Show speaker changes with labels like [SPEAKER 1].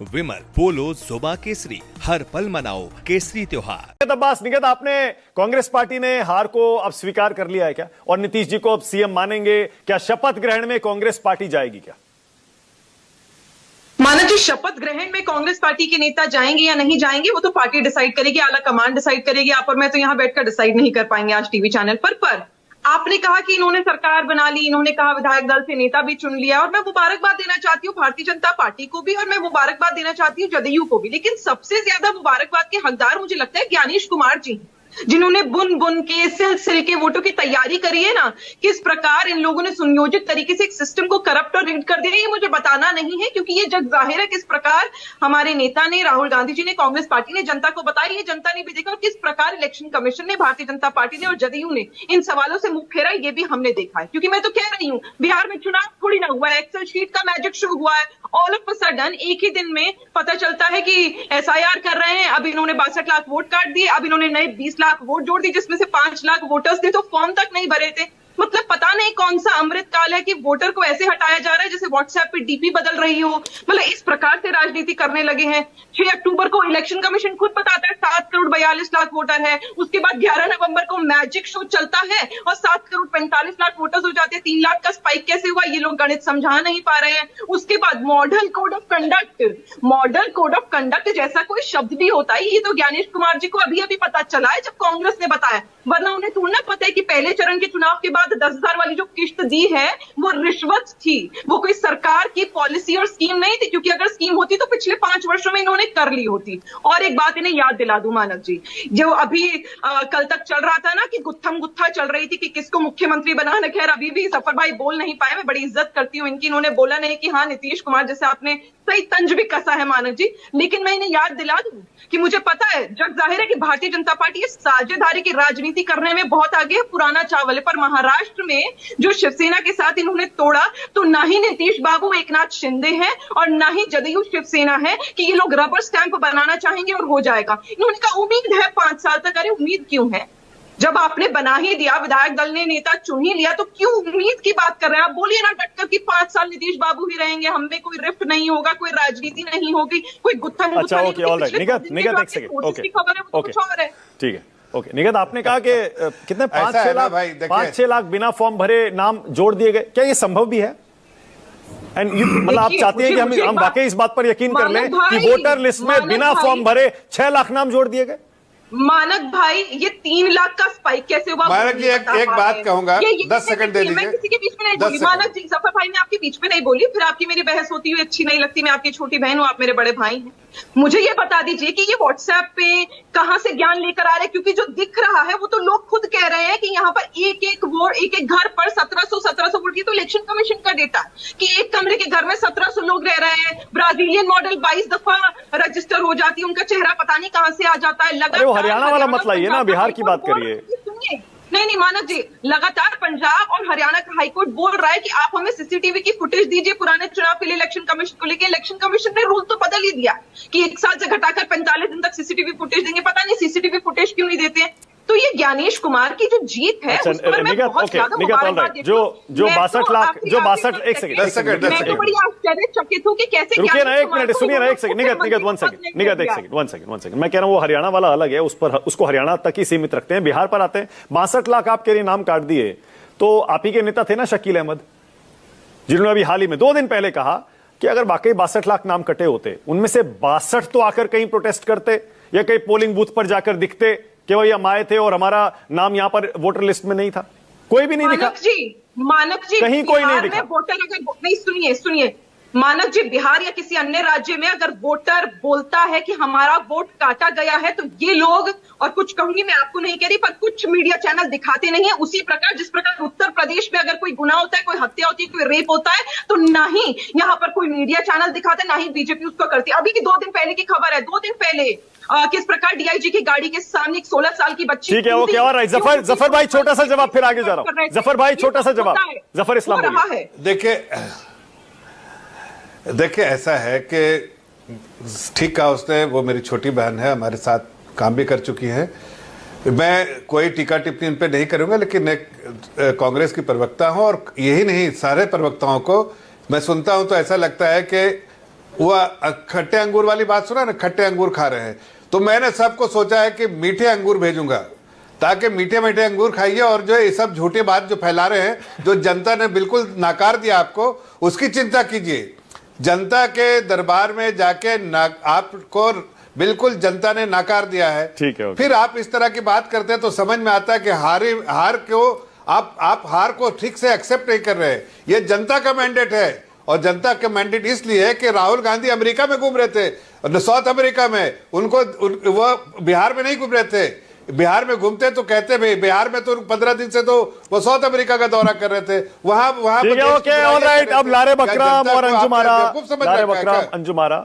[SPEAKER 1] विमल पोलो जुबा केसरी, हर पल मनाओ केसरी त्योहार।
[SPEAKER 2] निगत अब्बास, निगत आपने कांग्रेस पार्टी ने हार को अब स्वीकार कर लिया है क्या, और नीतीश जी को अब सीएम मानेंगे क्या? शपथ ग्रहण में कांग्रेस पार्टी जाएगी क्या?
[SPEAKER 3] माना जी, शपथ ग्रहण में कांग्रेस पार्टी के नेता जाएंगे या नहीं जाएंगे वो तो पार्टी डिसाइड करेगी, आला कमान डिसाइड करेगी। आप और मैं तो यहां बैठकर डिसाइड नहीं कर पाएंगे आज टीवी चैनल पर आपने कहा कि इन्होंने सरकार बना ली, इन्होंने कहा विधायक दल से नेता भी चुन लिया, और मैं मुबारकबाद देना चाहती हूँ भारतीय जनता पार्टी को भी, और मैं मुबारकबाद देना चाहती हूँ जदयू को भी। लेकिन सबसे ज्यादा मुबारकबाद के हकदार मुझे लगता है ज्ञानेश कुमार जी, जिन्होंने बुन बुन के सिल के वोटों की तैयारी करी है ना, किस प्रकार इन लोगों ने सुनियोजित तरीके से एक सिस्टम को करप्ट और रिग्ड कर दिया, ये मुझे बताना नहीं है, क्योंकि ये जग जाहिर है किस प्रकार हमारे नेता ने, राहुल गांधी जी ने, कांग्रेस पार्टी ने जनता को बताया, ये जनता ने भी देखा, और किस प्रकार इलेक्शन कमीशन ने, भारतीय जनता पार्टी ने और जदयू ने इन सवालों से मुंह फेरा, ये भी हमने देखा है। क्योंकि मैं तो कह रही हूं, बिहार में चुनाव थोड़ी ना हुआ है, एक्सेल शीट का मैजिक शो हुआ है। ऑल ऑफ अ सडन एक ही दिन में पता चलता है कि एसआईआर कर रहे हैं, अब इन्होंने 62 लाख वोट काट दिए, अब इन्होंने नए 20 लाख वोट जोड़ दी, जिसमें से 5 लाख वोटर्स थे तो फॉर्म तक नहीं भरे थे। मतलब पता नहीं कौन सा अमृत काल है कि वोटर को ऐसे हटाया जा रहा है जैसे व्हाट्सएप पे डीपी बदल रही हो। मतलब इस प्रकार से राजनीति करने लगे हैं। 6 अक्टूबर को इलेक्शन कमीशन खुद बताता है 7 करोड़ 42 लाख वोटर है। उसके बाद 11 नवंबर को मैजिक शो चलता है और 7 करोड़ 45 लाख वोटर्स हो जाते हैं। 3 लाख का स्पाइक कैसे हुआ ये लोग गणित समझा नहीं पा रहे हैं। उसके बाद मॉडल कोड ऑफ कंडक्ट जैसा कोई शब्द भी होता है, ये तो ज्ञानेश कुमार जी को अभी अभी पता चला है जब कांग्रेस ने बताया, वरना उन्हें थोड़ा ना पता है कि पहले चरण के चुनाव के बाद 10,000 वाली जो किश्त दी है वो रिश्वत थी, वो कोई सरकार की पॉलिसी और स्कीम नहीं थी, क्योंकि अगर स्कीम होती तो पिछले 5 वर्षों में इन्होंने कर ली होती। और एक बात इन्हें याद दिला दूं मानव जी, जो अभी कल तक चल रहा था ना कि गुत्थम गुत्था चल रही थी कि किसको मुख्यमंत्री बनाना, खैर अभी भी जफर भाई बोल नहीं पाए, मैं बड़ी इज्जत करती हूँ इनकी, इन्होंने बोला नहीं कि हाँ नीतीश कुमार जैसे आपने सही तंज भी कसा है मानव जी, लेकिन मैं इन्हें याद दिला दूं कि मुझे पता है, जग जाहिर है कि भारतीय जनता पार्टी इस साझेदारी की राजनीति करने में बहुत आगे है, पुराना चावल है। पर महाराष्ट्र में जो शिवसेना के साथ इन्होंने तोड़ा, तो ना ही नीतीश बाबू एकनाथ शिंदे हैं और ना ही जदयू शिवसेना है कि ये लोग रबर स्टैंप बनाना चाहेंगे और हो जाएगा। इन्होंने कहा उम्मीद है 5 साल तक। अरे उम्मीद क्यों है जब आपने बना ही दिया, विधायक दल ने नेता चुन ही लिया, तो क्यों उम्मीद की बात कर रहे हैं? आप बोलिए ना डटकर कि 5 साल नीतीश बाबू ही रहेंगे, हमें कोई रिफ्ट नहीं होगा, कोई राजनीति नहीं होगी, कोई गुत्थम।
[SPEAKER 2] अच्छा ओके, ऑलराइट निगत एक सेकंड, ओके
[SPEAKER 3] खबर है वो कुछ और है।
[SPEAKER 2] ठीक है, ओके निगत, आपने कहा कि कितने 5-6 लाख बिना फॉर्म भरे नाम जोड़ दिए गए, क्या ये संभव भी है? एंड मतलब आप चाहते हैं कि हम वाकई इस बात पर यकीन कर लें कि वोटर लिस्ट में बिना फॉर्म भरे 6 लाख नाम जोड़ दिए गए?
[SPEAKER 3] मानक भाई, ये 3 लाख का स्पाइक कैसे हुआ?
[SPEAKER 4] मानक जी एक बात कहूंगा, 10 सेकंड दे लीजिए।
[SPEAKER 3] मैं किसी के बीच में नहीं बोली मानक जी, जफर भाई मैं आपके बीच में नहीं बोली, फिर आपकी मेरी बहस होती हुई अच्छी नहीं लगती। मैं आपकी छोटी बहन हूं, आप मेरे बड़े भाई हैं। मुझे ये बता दीजिए कि ये व्हाट्सएप पे कहां से ज्ञान लेकर आ रहे हैं, क्योंकि जो दिख रहा है वो तो लोग खुद कह रहे हैं कि यहाँ पर एक एक घर पर 1700 वोट की, तो इलेक्शन कमीशन का डेटा कि एक कमरे के घर में 1700 लोग रह रहे हैं। ब्राजीलियन मॉडल 22 दफा रजिस्टर हो जाती है, उनका चेहरा पता नहीं कहां से आ जाता है। लगातार
[SPEAKER 2] हरियाणा वाला मत लाइए ना, बिहार की बात करिए।
[SPEAKER 3] नहीं मानव जी, लगातार पंजाब और हरियाणा का हाईकोर्ट बोल रहा है कि आप हमें सीसीटीवी की फुटेज दीजिए पुराने चुनाव के लिए इलेक्शन कमीशन को लेकर। इलेक्शन कमीशन ने रूल तो बदल ही दिया कि 1 साल से घटाकर 45 दिन तक सीसीटीवी फुटेज देंगे। पता नहीं सीसीटीवी फुटेज क्यों नहीं देते हैं। तो ये ज्ञानेश कुमार की जो जीत है, उस पर मैं बहुत ज्यादा मुबारकबाद देती हूँ।
[SPEAKER 2] जो 62 लाख, जो 62 एक सेकंड
[SPEAKER 3] मैं तो बड़ी आश्चर्यचकित हूँ कि कैसे।
[SPEAKER 2] रुकिए ना एक मिनट, सुनिए ना एक सेकंड, निगत वन सेकंड, मैं कह रहा हूँ वो हरियाणा वाला अलग है, उसको हरियाणा तक ही सीमित रखते हैं। बिहार पर आते हैं, 62 लाख आप कह रही नाम काट दिए, तो आप ही के नेता थे ना शकील अहमद, जिन्होंने अभी हाल ही में 2 दिन पहले कहा कि अगर वाकई 62 लाख नाम कटे होते, उनमें से 62 तो आकर कहीं प्रोटेस्ट करते या कहीं पोलिंग बूथ पर जाकर दिखते कि भाई हम आए थे और हमारा नाम यहां पर वोटर लिस्ट में नहीं था। कोई भी नहीं दिखा
[SPEAKER 3] मानक जी
[SPEAKER 2] कहीं कोई नहीं दिखा।
[SPEAKER 3] वोटर अगर नहीं, सुनिए मानक जी, बिहार या किसी अन्य राज्य में अगर वोटर बोलता है कि हमारा वोट काटा गया है, तो ये लोग, और कुछ कहूंगी मैं, आपको नहीं कह रही, पर कुछ मीडिया चैनल दिखाते नहीं है। उसी प्रकार जिस प्रकार उत्तर प्रदेश में अगर कोई गुनाह होता है, कोई हत्या होती है, कोई रेप होता है, तो ना ही यहां पर कोई मीडिया चैनल दिखाते, ना ही बीजेपी उसको करती है। अभी की 2 दिन पहले की खबर है, 2 दिन पहले किस प्रकार डीआईजी की गाड़ी के सामने एक 16 साल की बच्ची।
[SPEAKER 2] ठीक है, ओके, और जफर भाई छोटा सा जवाब, फिर आगे जा रहा हूं। जफर भाई छोटा सा जवाब, जफर इस्लाम
[SPEAKER 3] रहा है।
[SPEAKER 4] देखिए ऐसा है कि ठीक कहा उसने, वो मेरी छोटी बहन है, हमारे साथ काम भी कर चुकी है। मैं कोई टीका टिप्पणी उन पर नहीं करूंगा, लेकिन एक कांग्रेस की प्रवक्ता हूं, और यही नहीं सारे प्रवक्ताओं को मैं सुनता हूं तो ऐसा लगता है कि वो खट्टे अंगूर वाली बात सुना ना, खट्टे अंगूर खा रहे हैं। तो मैंने सबको सोचा है कि मीठे अंगूर भेजूंगा, ताकि मीठे मीठे अंगूर खाइए और जो ये सब झूठी बात जो फैला रहे हैं, जो जनता ने बिल्कुल नाकार दिया आपको, उसकी चिंता कीजिए। जनता के दरबार में जाके आपको बिल्कुल जनता ने नाकार दिया है।
[SPEAKER 2] ठीक है,
[SPEAKER 4] फिर आप इस तरह की बात करते हैं तो समझ में आता है कि हार क्यों आप हार को ठीक से एक्सेप्ट नहीं कर रहे हैं। ये जनता का मैंडेट है, और जनता का मैंडेट इसलिए है कि राहुल गांधी अमेरिका में घूम रहे थे, साउथ अमेरिका में, वो बिहार में नहीं घूम रहे थे। बिहार में घूमते तो कहते भाई, बिहार में तो 15 दिन से तो वो साउथ अमेरिका का दौरा कर रहे थे, वहां
[SPEAKER 2] ठीक है, ओके, ऑलराइट। अब लारे बकराम और अंजुम आरा, लारे बकराम, अंजुम आरा